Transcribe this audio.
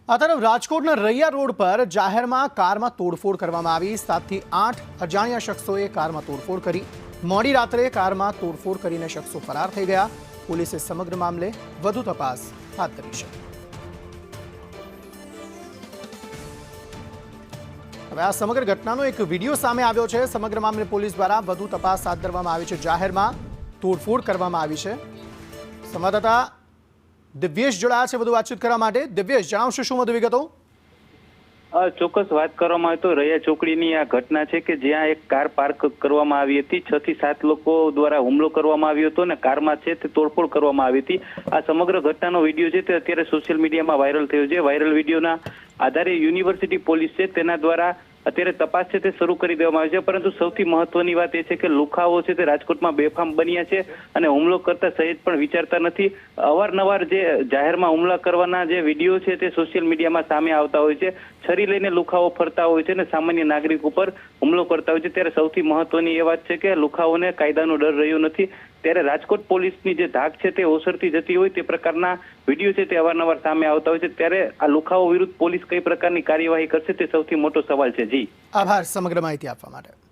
આ તરફ રાજકોટના રૈયા રોડ પર જાહેરમાં કારમાં તોડફોડ કરવામાં આવી। 7 થી 8 અજાણ્યા શખ્સોએ કારમાં તોડફોડ કરી। મોડી રાત્રે કારમાં તોડફોડ કરીને શખ્સો ફરાર થઈ ગયા। પોલીસે સમગ્ર મામલે વધુ તપાસ હાથ ધરી છે। હવે આ સમગ્ર ઘટનાનો એક વિડીયો સામે આવ્યો છે। સમગ્ર મામલે પોલીસ દ્વારા વધુ તપાસ હાથ ધરવામાં આવી છે। જાહેરમાં તોડફોડ કરવામાં આવી છે। સંવાદદાતા દિવ્યેશ જોડાયા છે વધુ વાતચીત કરવા માટે। દિવ્યેશ, જણાવશો શું વધુ વિગતો? ચોક્કસ વાત કરવામાં આવે તો રૈયા ચોકડીની આ ઘટના છે કે જ્યાં એક કાર પાર્ક કરવામાં આવી હતી। 6 થી 7 લોકો દ્વારા હુમલો કરવામાં આવ્યો હતો અને કારમાં છે તે તોડફોડ કરવામાં આવી હતી। આ સમગ્ર ઘટનાનો વિડીયો છે તે અત્યારે સોશિયલ મીડિયામાં વાયરલ થયો છે। વાયરલ વિડીયોના આધારે યુનિવર્સિટી પોલીસ છે તેના દ્વારા અત્યારે તપાસ છે તે શરૂ કરી દેવામાં આવી છે। પરંતુ સૌથી મહત્વની વાત એ છે કે લુખાઓ છે તે રાજકોટમાં બેફામ બન્યા છે અને હુમલો કરતા સહેજ પણ વિચારતા નથી। અવારનવાર જે જાહેરમાં હુમલા કરવાના જે વિડીયો છે તે સોશિયલ મીડિયામાં સામે આવતા હોય છે। છરી લઈને લુખાઓ ફરતા હોય છે અને સામાન્ય નાગરિક ઉપર હુમલો કરતા હોય છે। ત્યારે સૌથી મહત્વની એ વાત છે કે લુખાઓને કાયદાનો ડર રહ્યો નથી। ત્યારે રાજકોટ પોલીસની જે ધાક છે તે ઓસરતી જતી હોય તે પ્રકારના વિડીયો છે તે અવારનવાર સામે આવતા હોય છે। ત્યારે આ લુખાઓ વિરુદ્ધ પોલીસ કઈ પ્રકારની કાર્યવાહી કરશે તે સૌથી મોટો સવાલ છે। જી આભાર સમગ્ર માહિતી આપવા માટે।